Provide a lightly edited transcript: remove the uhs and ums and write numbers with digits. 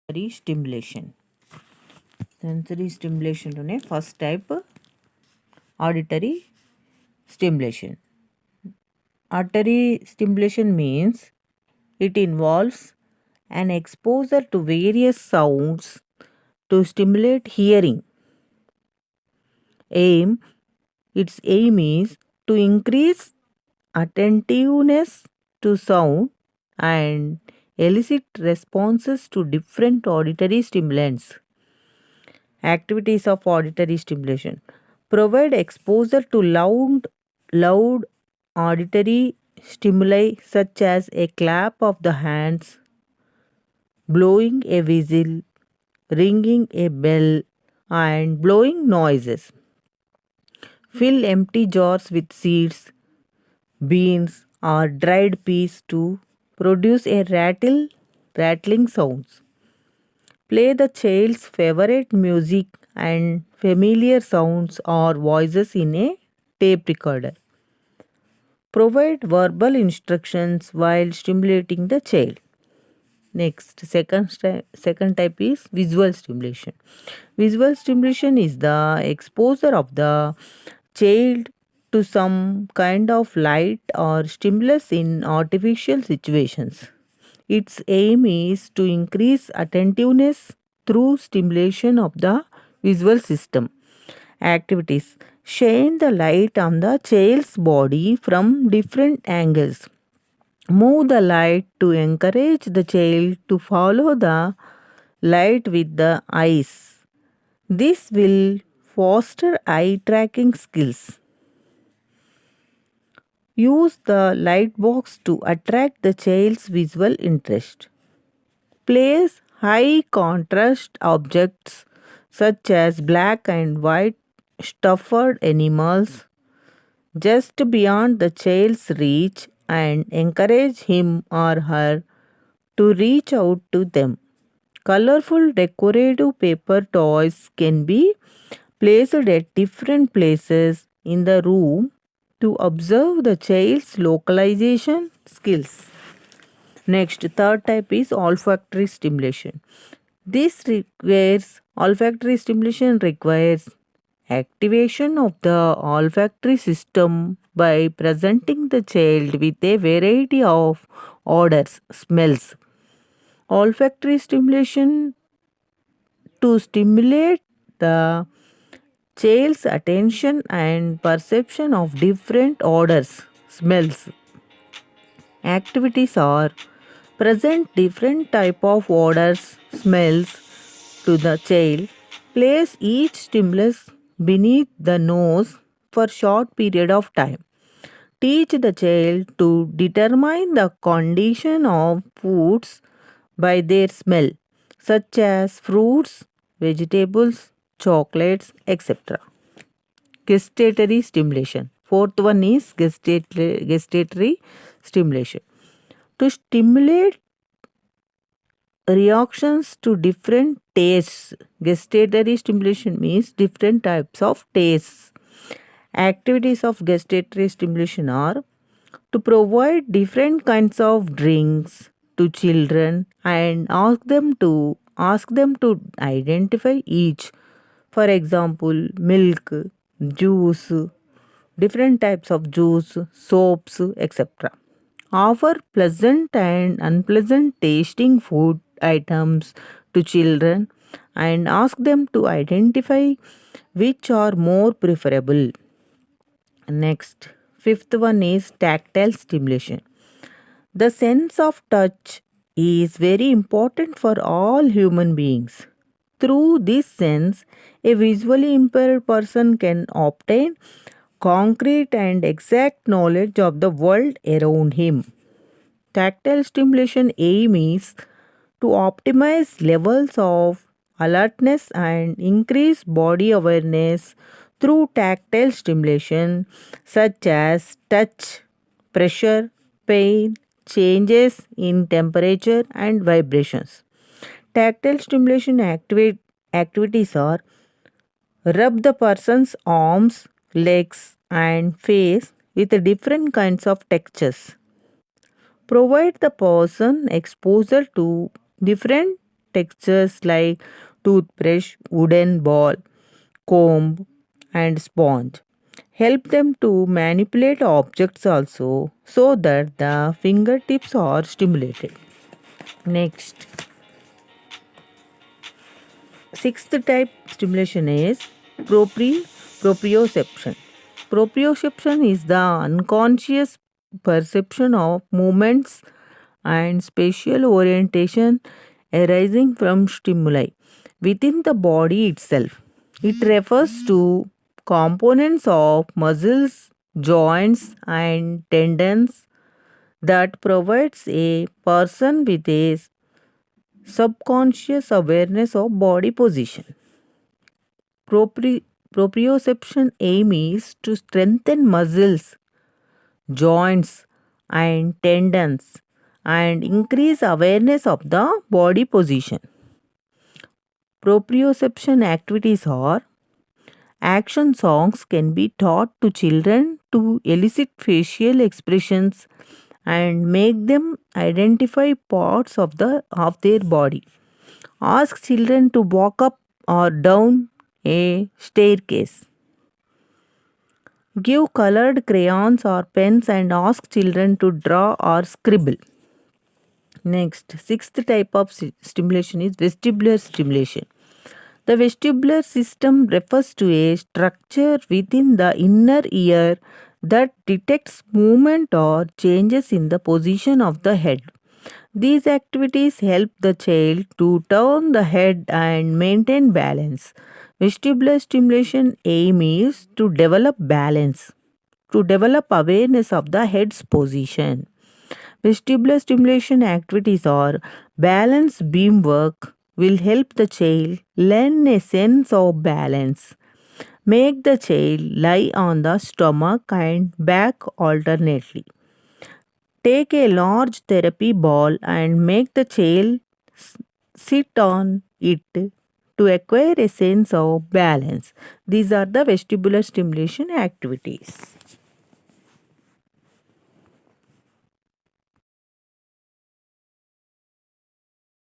sensory stimulation. Sensory stimulation లోనే first type auditory stimulation. Auditory stimulation means it involves an exposure to various sounds to stimulate hearing. Aim Its aim is to increase attentiveness to sound and elicit responses to different auditory stimulants. Activities of auditory stimulation provide exposure to loud auditory stimuli such as a clap of the hands, blowing a whistle, ringing a bell, and blowing noises. Fill empty jars with seeds, beans, or dried peas to produce a rattling sounds. Play the child's favorite music and familiar sounds or voices in a tape recorder. Provide verbal instructions while stimulating the child. Next, second type is visual stimulation. Visual stimulation is the exposure of the child to some kind of light or stimulus in artificial situations. Its aim is to increase attentiveness through stimulation of the visual system. Activities shine the light on the child's body from different angles. Move the light to encourage the child to follow the light with the eyes. This will foster eye tracking skills. Use the light box to attract the child's visual interest. Place high contrast objects such as black and white stuffed animals just beyond the child's reach and encourage him or her to reach out to them. Colorful decorative paper toys can be placed at different places in the room to observe the child's localization skills. Next, third type is olfactory stimulation. Olfactory stimulation requires activation of the olfactory system by presenting the child with a variety of odors, smells. Olfactory stimulation to stimulate the child's attention and perception of different odors, smells. Activities are present different type of odors, smells to the child. Place each stimulus beneath the nose for short period of time. Teach the child to determine the condition of foods by their smell, such as fruits, vegetables, chocolates, etc. Gustatory stimulation. Fourth one is gustatory stimulation. To stimulate reactions to different tastes. Gustatory stimulation means different types of tastes. Activities of gustatory stimulation are to provide different kinds of drinks to children and ask them to identify each. For example, milk, juice, different types of juice, soaps, etc. Offer pleasant and unpleasant tasting food items to children and ask them to identify which are more preferable. Next, fifth one is tactile stimulation. The sense of touch is very important for all human beings. Through this sense, a visually impaired person can obtain concrete and exact knowledge of the world around him. Tactile stimulation aim is to optimize levels of alertness and increase body awareness through tactile stimulation such as touch, pressure, pain, changes in temperature and vibrations. Tactile stimulation activities are rub the person's arms, legs and face with different kinds of textures. Provide the person exposure to different textures like toothbrush, wooden ball, comb, and sponge. Help them to manipulate objects also so that the fingertips are stimulated. Next, sixth type stimulation is proprioception. Proprioception is the unconscious perception of movements and spatial orientation arising from stimuli within the body itself. It refers to components of muscles, joints, and tendons that provides a person with a subconscious awareness of body position. Propri- Proprioception aim is to strengthen muscles, joints, and tendons and increase awareness of the body position. Proprioception activities are action songs can be taught to children to elicit facial expressions and make them identify parts of their body. Ask children to walk up or down a staircase. Give colored crayons or pens and ask children to draw or scribble. Next, sixth type of stimulation is vestibular stimulation. The vestibular system refers to a structure within the inner ear that detects movement or changes in the position of the head. These activities help the child to turn the head and maintain balance. Vestibular stimulation aim is to develop balance, to develop awareness of the head's position. Vestibular stimulation activities or balance beam work will help the child learn a sense of balance. Make the child lie on the stomach and back alternately. Take a large therapy ball and make the child sit on it to acquire a sense of balance. These are the vestibular stimulation activities.